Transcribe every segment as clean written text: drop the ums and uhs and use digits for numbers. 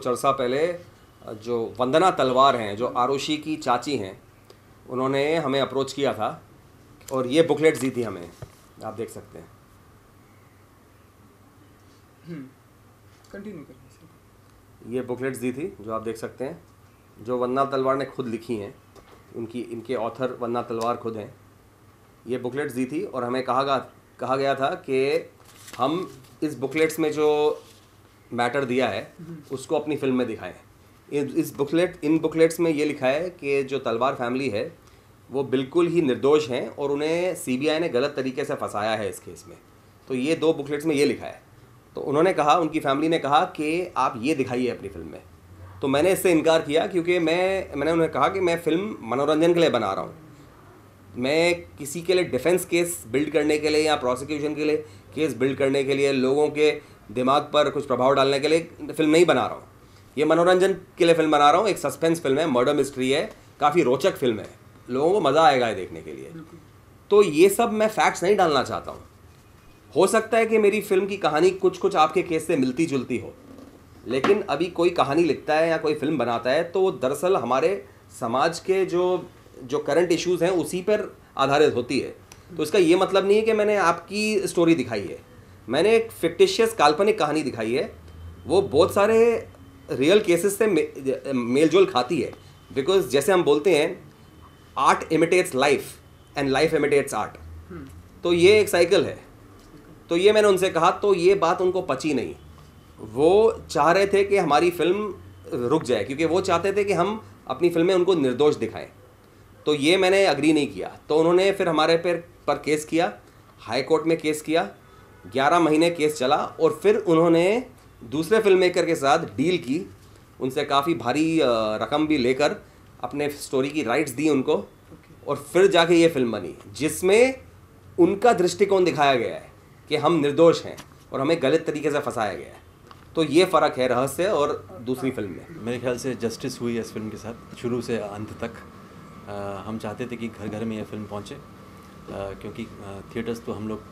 कुछ अर्सा पहले जो वंदना तलवार हैं, जो आरुषि की चाची हैं, उन्होंने हमें अप्रोच किया था और ये बुकलेट्स दी थी हमें, आप देख सकते हैं। कंटिन्यू करिए। ये बुकलेट्स दी थी जो आप देख सकते हैं, जो वंदना तलवार ने खुद लिखी हैं। इनके ऑथर वंदना तलवार खुद हैं। ये बुकलेट्स दी थी और हमें कहा गया था कि हम इस बुकलेट्स में जो मैटर दिया है उसको अपनी फिल्म में दिखाएं। इन बुकलेट्स में ये लिखा है कि जो तलवार फैमिली है वो बिल्कुल ही निर्दोष हैं और उन्हें सीबीआई ने गलत तरीके से फंसाया है इस केस में। तो ये 2 बुकलेट्स में ये लिखा है। तो उन्होंने कहा, उनकी फैमिली ने कहा कि आप ये दिखाइए अपनी फिल्म में। तो मैंने इससे इनकार किया क्योंकि मैंने उन्हें कहा कि मैं फ़िल्म मनोरंजन के लिए बना रहा हूँ। मैं किसी के लिए डिफेंस केस बिल्ड करने के लिए या प्रोसिक्यूशन के लिए केस बिल्ड करने के लिए, लोगों के दिमाग पर कुछ प्रभाव डालने के लिए फ़िल्म नहीं बना रहा हूँ। ये मनोरंजन के लिए फ़िल्म बना रहा हूँ। एक सस्पेंस फिल्म है, मर्डर मिस्ट्री है, काफ़ी रोचक फिल्म है, लोगों को मज़ा आएगा ये देखने के लिए। तो ये सब मैं फैक्ट्स नहीं डालना चाहता हूँ। हो सकता है कि मेरी फिल्म की कहानी कुछ आपके केस से मिलती जुलती हो, लेकिन अभी कोई कहानी लिखता है या कोई फिल्म बनाता है तो दरअसल हमारे समाज के जो करंट इश्यूज़ हैं उसी पर आधारित होती है। तो इसका ये मतलब नहीं है कि मैंने आपकी स्टोरी दिखाई है। मैंने एक फिक्टिशियस काल्पनिक कहानी दिखाई है, वो बहुत सारे रियल केसेस से मेल जोल खाती है। बिकॉज जैसे हम बोलते हैं, art imitates life and life imitates art. तो ये एक साइकिल है। तो ये मैंने उनसे कहा, तो ये बात उनको पची नहीं। वो चाह रहे थे कि हमारी फिल्म रुक जाए क्योंकि वो चाहते थे कि हम अपनी फिल्म में उनको निर्दोष दिखाएं। तो ये मैंने अग्री नहीं किया। तो उन्होंने फिर हमारे पर केस किया, हाई कोर्ट में केस किया। 11 महीने केस चला और फिर उन्होंने दूसरे फिल्म मेकर के साथ डील की, उनसे काफ़ी भारी रकम भी लेकर अपने स्टोरी की राइट्स दी उनको, और फिर जाके ये फिल्म बनी जिसमें उनका दृष्टिकोण दिखाया गया है कि हम निर्दोष हैं और हमें गलत तरीके से फंसाया गया है। तो ये फ़र्क है रहस्य और दूसरी फिल्म में। मेरे ख्याल से जस्टिस हुई है इस फिल्म के साथ शुरू से अंत तक। हम चाहते थे कि घर घर में ये फिल्म पहुँचे, क्योंकि थिएटर्स तो हम लोग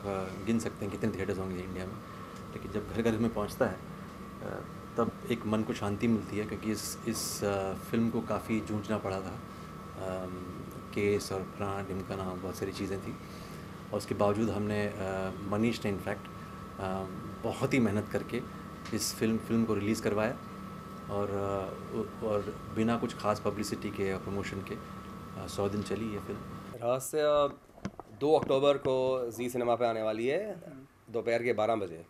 गिन सकते हैं कितने थिएटर्स होंगे इंडिया में, लेकिन जब घर घर में पहुँचता है तब एक मन को शांति मिलती है। क्योंकि इस फिल्म को काफ़ी जूझना पड़ा था, केस और फलाना ढिमकाना बहुत सारी चीज़ें थी, और उसके बावजूद हमने मनीष ने इनफैक्ट बहुत ही मेहनत करके इस फिल्म को रिलीज़ करवाया, और बिना कुछ खास पब्लिसिटी के या प्रमोशन के 100 दिन चली ये फिल्म। रहस्य 2 अक्टूबर को जी सिनेमा पे आने वाली है दोपहर के 12 बजे।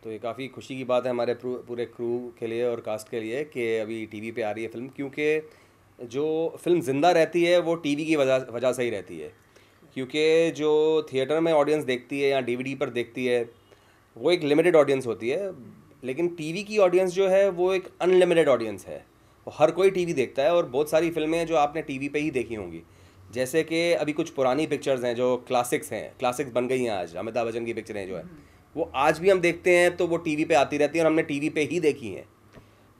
तो ये काफ़ी खुशी की बात है हमारे पूरे क्रू के लिए और कास्ट के लिए कि अभी टीवी पे आ रही है फिल्म, क्योंकि जो फिल्म ज़िंदा रहती है वो टीवी की वजह से ही रहती है। क्योंकि जो थिएटर में ऑडियंस देखती है या डीवीडी पर देखती है वो एक लिमिटेड ऑडियंस होती है, लेकिन टीवी की ऑडियंस जो है वो एक अनलिमिटेड ऑडियंस है। हर कोई टीवी देखता है और बहुत सारी फिल्में हैं जो आपने टीवी पे ही देखी होंगी। जैसे कि अभी कुछ पुरानी पिक्चर्स हैं जो क्लासिक्स बन गई हैं आज। अमिताभ बच्चन की पिक्चरें जो है वो आज भी हम देखते हैं तो वो टीवी पे आती रहती हैं और हमने टीवी पे ही देखी हैं।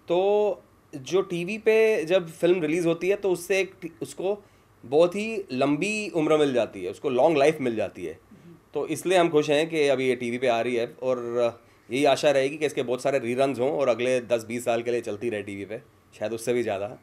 तो जो टीवी पे जब फिल्म रिलीज़ होती है तो उससे उसको बहुत ही लंबी उम्र मिल जाती है, उसको लॉन्ग लाइफ मिल जाती है। तो इसलिए हम खुश हैं कि अभी ये टीवी पे आ रही है, और यही आशा रहेगी कि इसके बहुत सारे रीरन्स हों और अगले 10-20 साल के लिए चलती रहे टीवी पे, शायद उससे भी ज़्यादा।